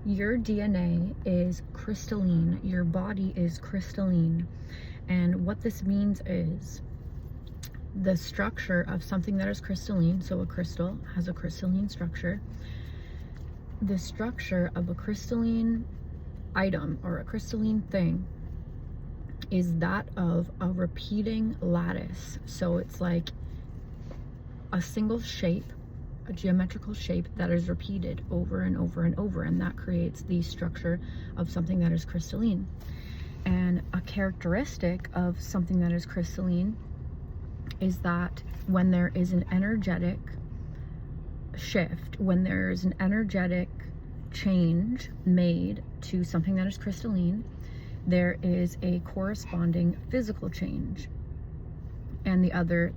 Your DNA is crystalline. Your body is crystalline. And what this means is the structure of something that is crystalline, so a crystal has a crystalline structure. The structure of a crystalline item or a crystalline thing is that of a repeating lattice. So it's like a single shape, a geometrical shape that is repeated over and over and over, and that creates the structure of something that is crystalline. And a characteristic of something that is crystalline is that when there is an energetic shift, when there's an energetic change made to something that is crystalline, there is a corresponding physical change. And the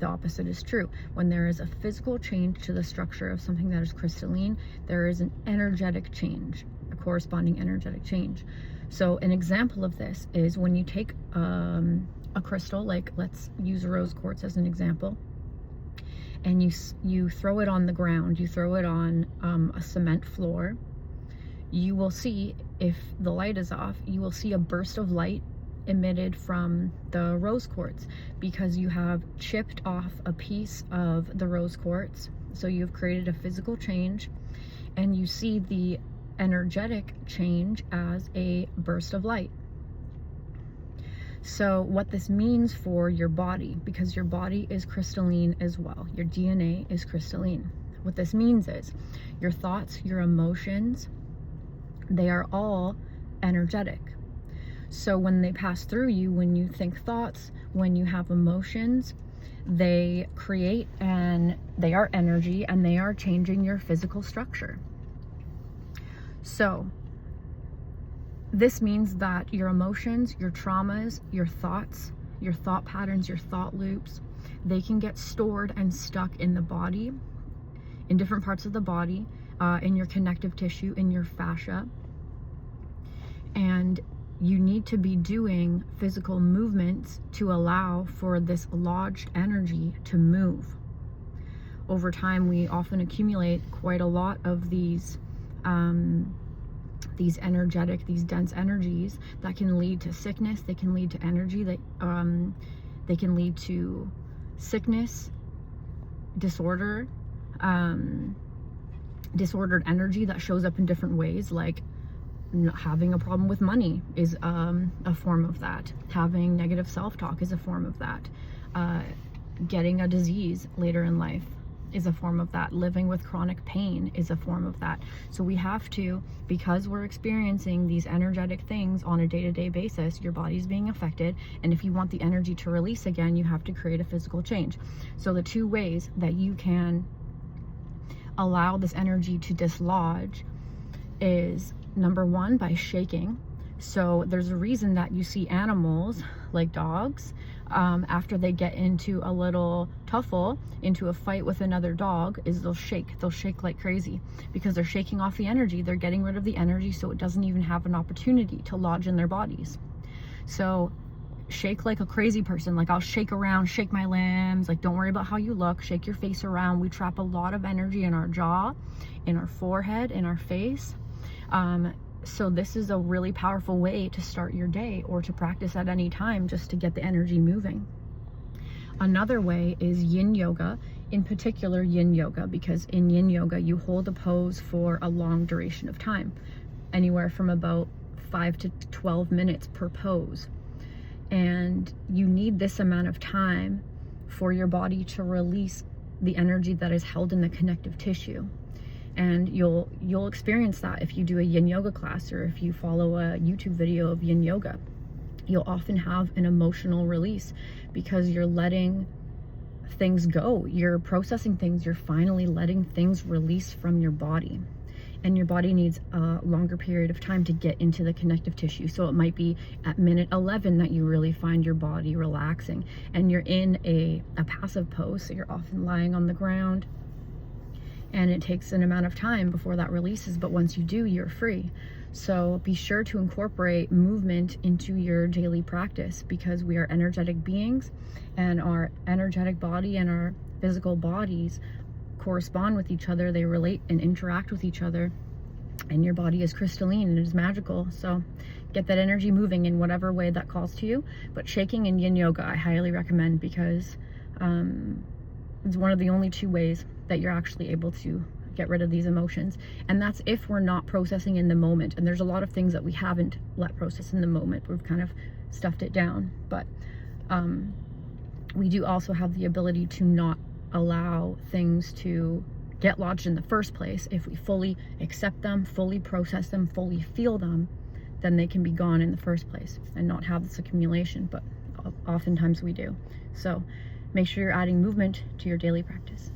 opposite is true. When there is a physical change to the structure of something that is crystalline, there is an energetic change, a corresponding energetic change. So an example of this is when you take a crystal, like let's use rose quartz as an example, and you throw it on the ground, you throw it on a cement floor, you will see, if the light is off, you will see a burst of light emitted from the rose quartz, because you have chipped off a piece of the rose quartz. So you've created a physical change, and you see the energetic change as a burst of light. So what this means for your body, because your body is crystalline as well, your DNA is crystalline. What this means is your thoughts, your emotions, they are all energetic. So when they pass through you, when you think thoughts, when you have emotions, they create, and they are energy, and they are changing your physical structure. So this means that your emotions, your traumas, your thoughts, your thought patterns, your thought loops, they can get stored and stuck in the body, in different parts of the body, in your connective tissue, in your fascia. And you need to be doing physical movements to allow for this lodged energy to move. Over time, we often accumulate quite a lot of these energetic, these dense energies that can lead to sickness. They can lead to energy that they can lead to sickness, disorder, disordered energy that shows up in different ways, like having a problem with money is a form of that. Having negative self-talk is a form of that. Getting a disease later in life is a form of that. Living with chronic pain is a form of that. So we have to, because we're experiencing these energetic things on a day-to-day basis, your body's being affected, and if you want the energy to release again, you have to create a physical change. So the two ways that you can allow this energy to dislodge is, number one, by shaking. So there's a reason that you see animals like dogs, after they get into a little tuffle, into a fight with another dog, is they'll shake like crazy, because they're shaking off the energy. They're getting rid of the energy so it doesn't even have an opportunity to lodge in their bodies. So shake like a crazy person. Like, I'll shake around, shake my limbs, like, don't worry about how you look, shake your face around. We trap a lot of energy in our jaw, in our forehead, in our face. So this is a really powerful way to start your day, or to practice at any time, just to get the energy moving. Another way is yin yoga, in particular yin yoga, because in yin yoga you hold a pose for a long duration of time, anywhere from about 5 to 12 minutes per pose. And you need this amount of time for your body to release the energy that is held in the connective tissue. And you'll experience that if you do a yin yoga class, or if you follow a YouTube video of yin yoga. You'll often have an emotional release, because you're letting things go. You're processing things. You're finally letting things release from your body. And your body needs a longer period of time to get into the connective tissue. So it might be at minute 11 that you really find your body relaxing, and you're in a passive pose. So you're often lying on the ground, and it takes an amount of time before that releases, but once you do, you're free. So be sure to incorporate movement into your daily practice, because we are energetic beings, and our energetic body and our physical bodies correspond with each other. They relate and interact with each other and your body is crystalline and it is magical. So get that energy moving in whatever way that calls to you. But shaking and yin yoga I highly recommend, because it's one of the only two ways that you're actually able to get rid of these emotions. And that's if we're not processing in the moment. And there's a lot of things that we haven't let process in the moment. We've kind of stuffed it down. But we do also have the ability to not allow things to get lodged in the first place. If we fully accept them, fully process them, fully feel them, then they can be gone in the first place and not have this accumulation. But oftentimes we do. So make sure you're adding movement to your daily practice.